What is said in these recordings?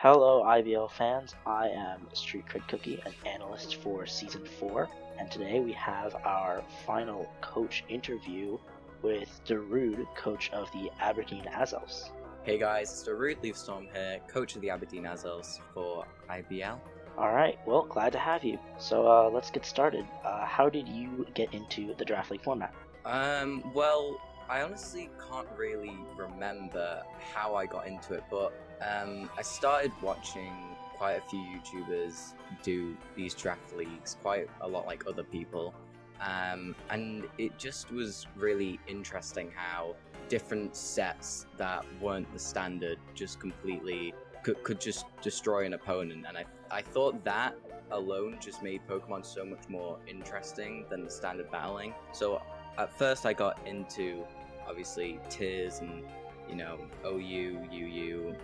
Hello IBL fans, I am StreetCredCookie, an analyst for Season 4, and today we have our final coach interview with Darude, coach of the Aberdeen Azelfs. Hey guys, it's DarudeLeafStorm here, coach of the Aberdeen Azelfs for IBL. Alright, well, glad to have you. So let's get started. How did you get into the Draft League format? Well, I honestly can't really remember how I got into it, but I started watching quite a few YouTubers do these draft leagues, quite a lot like other people, and it just was really interesting how different sets that weren't the standard just completely could just destroy an opponent, and I thought that alone just made Pokemon so much more interesting than the standard battling. So at first I got into obviously Tiers and OU, UU,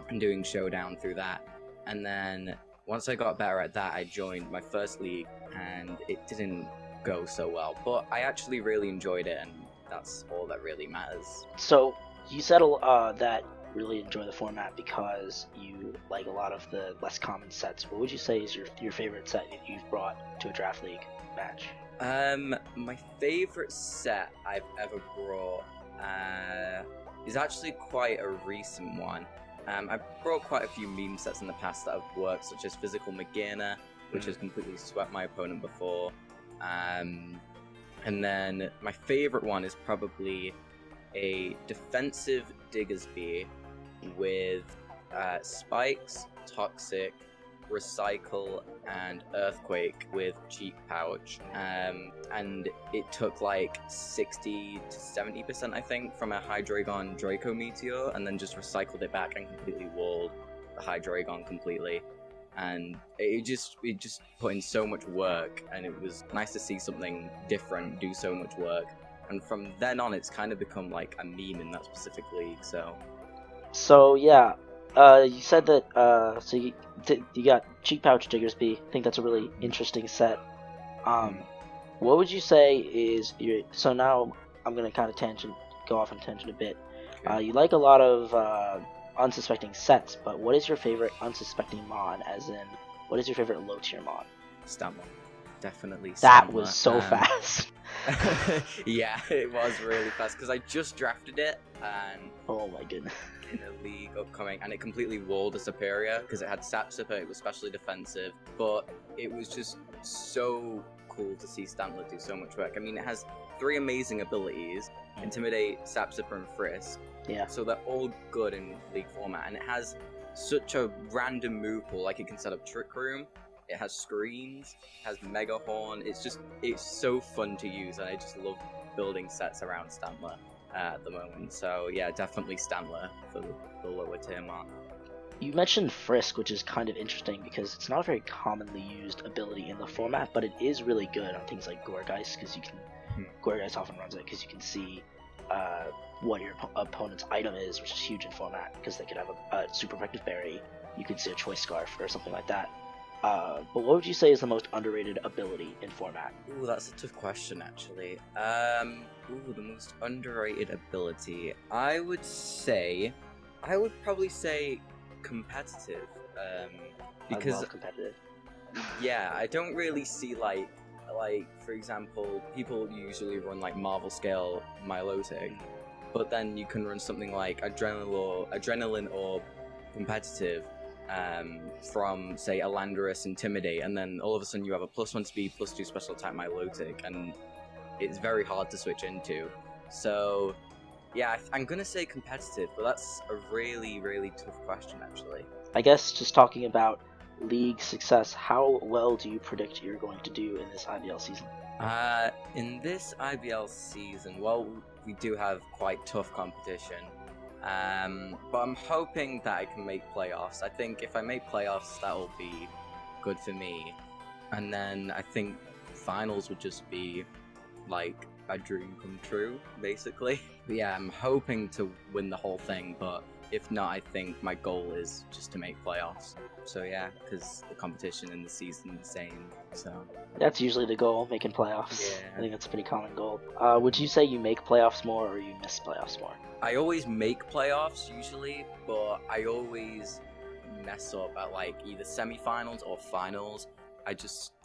and doing Showdown through that, and then once I got better at that I joined my first league and it didn't go so well, but I actually really enjoyed it, and that's all that really matters. So you said that you really enjoy the format because you like a lot of the less common sets. What would you say is your favorite set that you've brought to a draft league match? My favorite set I've ever brought is actually quite a recent one. I've brought quite a few meme sets in the past that have worked, such as Physical Magina, which has completely swept my opponent before. And then my favorite one is probably a defensive Diggersby with Spikes, Toxic, Recycle, and Earthquake with Cheek Pouch, and it took like 60 to 70% I think from a Hydreigon Draco Meteor, and then just recycled it back and completely walled the Hydreigon completely, and it just put in so much work, and it was nice to see something different do so much work, and from then on it's kind of become like a meme in that specific league. So yeah, you said that so you got Cheek Pouch Diggersby. I think that's a really interesting set. What would you say is your? So now I'm gonna kind of go off on tangent a bit. Okay. You like a lot of unsuspecting sets, but what is your favorite unsuspecting mon? As in, what is your favorite low tier mon? Stammer. Definitely Stammer. That was so fast. Yeah, it was really fast because I just drafted it, and oh my goodness. In a league upcoming, and it completely walled a Superior because it had Sapsipper, it was specially defensive, but it was just so cool to see Stantler do so much work. I mean, it has 3 amazing abilities: Intimidate, Sapsipper, and Frisk. Yeah. So they're all good in league format, and it has such a random move pool. Like, it can set up Trick Room, it has Screens, it has Mega Horn. It's so fun to use, and I just love building sets around Stantler at the moment. So yeah, definitely Stantler for the lower tier mark. You mentioned Frisk, which is kind of interesting because it's not a very commonly used ability in the format, but it is really good on things like Gourgeist, because you can Gourgeist often runs it because you can see what your opponent's item is, which is huge in format because they could have a super effective berry, you could see a choice scarf or something like that. But what would you say is the most underrated ability in format? Ooh, that's a tough question, actually. The most underrated ability. I would probably say competitive. Because I love competitive. Yeah, I don't really see like for example, people usually run like Marvel Scale Milotic, but then you can run something like Adrenaline or competitive. From say a Landorus Intimidate, and then all of a sudden you have a +1 speed, +2 special attack Milotic, and it's very hard to switch into. So yeah, I'm gonna say competitive, but that's a really, really tough question actually. I guess just talking about league success, how well do you predict you're going to do in this IBL season? In this IBL season, well, we do have quite tough competition. But I'm hoping that I can make playoffs. I think if I make playoffs, that'll be good for me. And then I think finals would just be like a dream come true, basically. But yeah, I'm hoping to win the whole thing, but if not, I think my goal is just to make playoffs. So yeah, because the competition in the season is the same. So that's usually the goal, making playoffs. Yeah. I think that's a pretty common goal. Would you say you make playoffs more or you miss playoffs more? I always make playoffs usually, but I always mess up at like either semi-finals or finals,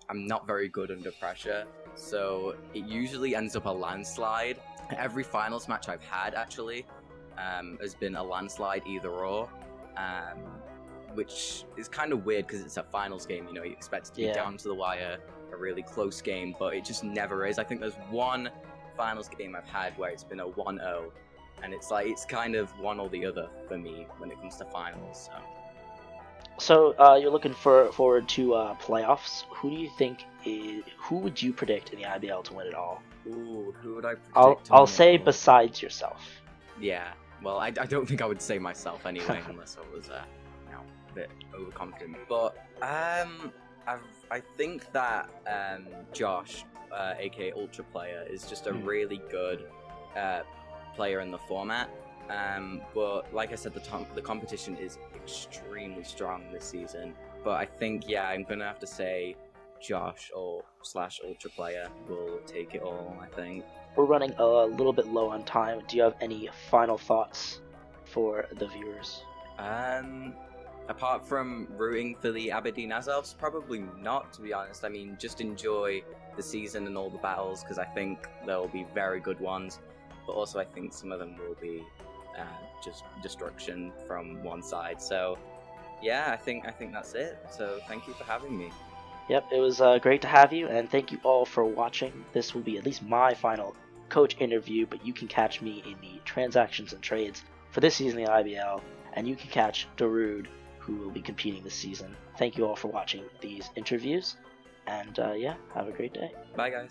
I'm not very good under pressure, so it usually ends up a landslide. Every finals match I've had actually has been a landslide either or, which is kind of weird because it's a finals game, you know, you expect it to be down to the wire, a really close game, but it just never is. I think there's one finals game I've had where it's been a 1-0, and it's like, it's kind of one or the other for me when it comes to finals. So you're looking forward to playoffs. Who do you think who would you predict in the IBL to win it all? Ooh, who would I predict? I'll say besides yourself. Yeah, well, I don't think I would say myself anyway, unless I was a bit overconfident. But I think that Josh, aka Ultra Player, is just a really good player in the format. But like I said, the competition is extremely strong this season. But I think, yeah, I'm gonna have to say Josh or /Ultra Player will take it all, I think. We're running a little bit low on time. Do you have any final thoughts for the viewers? Apart from rooting for the Aberdeen Azelfs, probably not, to be honest. I mean, just enjoy the season and all the battles, because I think there will be very good ones, but also I think some of them will be just destruction from one side. So yeah, I think that's it. So thank you for having me. Yep, it was great to have you, and thank you all for watching. This will be at least my final coach interview, but you can catch me in the transactions and trades for this season of the IBL, and you can catch Darude, who will be competing this season. Thank you all for watching these interviews, and yeah, have a great day. Bye, guys.